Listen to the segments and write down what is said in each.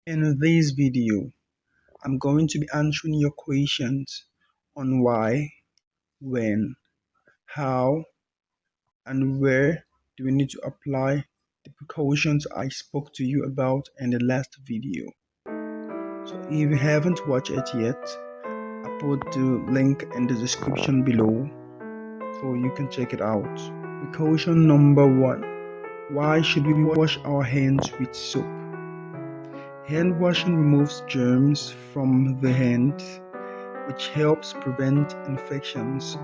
In this video, I'm going to be answering your questions on why, when, how, and where do we need to apply the precautions I spoke to you about in the last video. So if you haven't watched it yet, I put the link in the description below so you can check it out. Precaution number 1. Why should we wash our hands with soap? Hand washing removes germs from the hand, which helps prevent infections,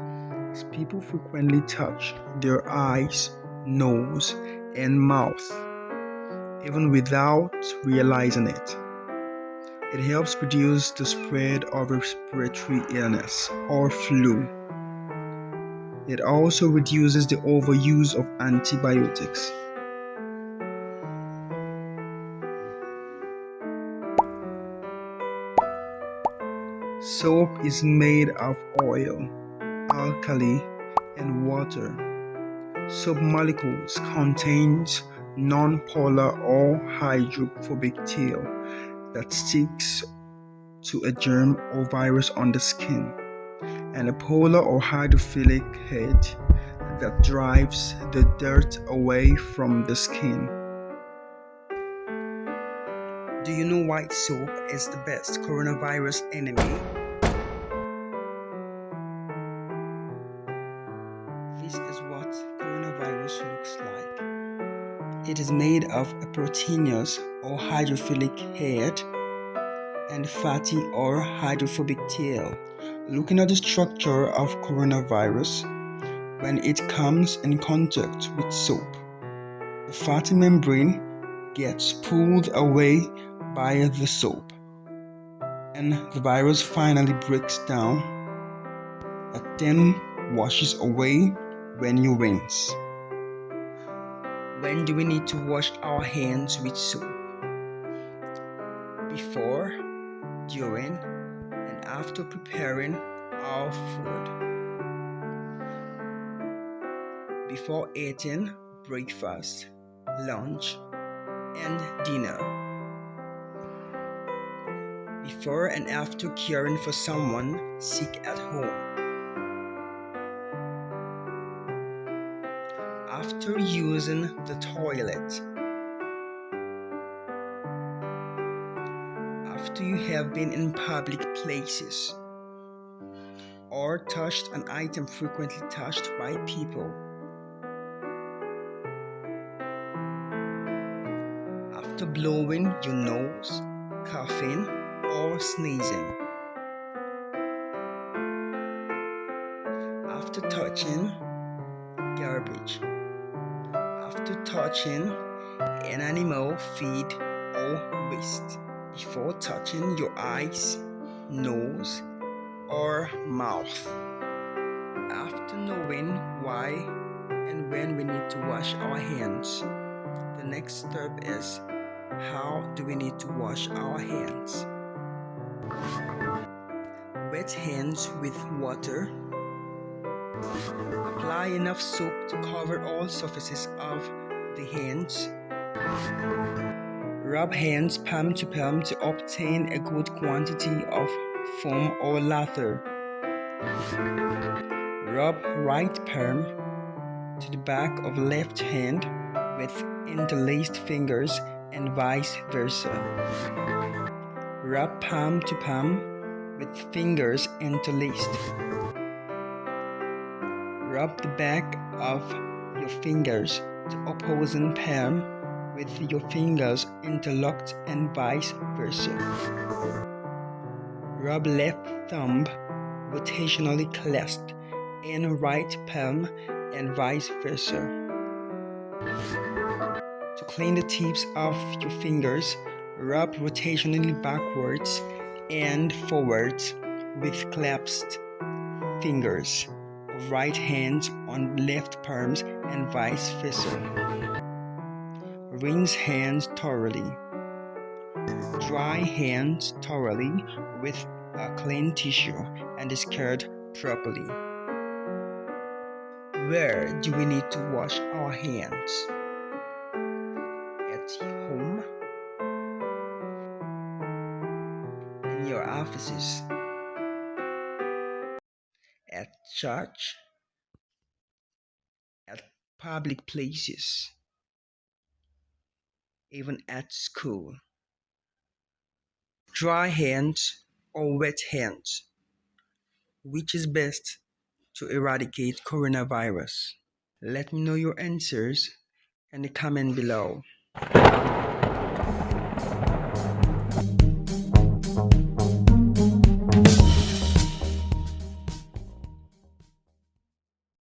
as people frequently touch their eyes, nose, and mouth, even without realizing it. It helps reduce the spread of respiratory illness or flu. It also reduces the overuse of antibiotics. Soap is made of oil, alkali, and water. Soap molecules contains non-polar or hydrophobic tail that sticks to a germ or virus on the skin, and a polar or hydrophilic head that drives the dirt away from the skin. Do you know why soap is the best coronavirus enemy? This is what coronavirus looks like. It is made of a proteinous or hydrophilic head and fatty or hydrophobic tail. Looking at the structure of coronavirus, when it comes in contact with soap, the fatty membrane gets pulled away by the soap, and the virus finally breaks down. It then washes away when you rinse. When do we need to wash our hands with soap? Before, during, and after preparing our food. Before eating breakfast, lunch, and dinner. Before and after caring for someone sick at home. After using the toilet. After you have been in public places or touched an item frequently touched by people. After blowing your nose, coughing, or sneezing. After touching garbage. After touching an animal feed or waste. Before touching your eyes, nose, or mouth. After knowing why and when we need to wash our hands, the next step is how do we need to wash our hands? Wet hands with water. Apply enough soap to cover all surfaces of the hands. Rub hands palm to palm to obtain a good quantity of foam or lather. Rub right palm to the back of left hand with interlaced fingers and vice versa. Rub palm to palm with fingers interlaced. Rub the back of your fingers to opposing palm with your fingers interlocked and vice versa. Rub left thumb rotationally clasped in right palm and vice versa. To clean the tips of your fingers, rub rotationally backwards and forwards with clasped fingers of right hand on left palms and vice versa. Rinse hands thoroughly. Dry hands thoroughly with a clean tissue and discard properly. Where do we need to wash our hands? At home, offices, at church, at public places, even at school. Dry hands or wet hands, which is best to eradicate coronavirus? Let me know your answers in the comment below.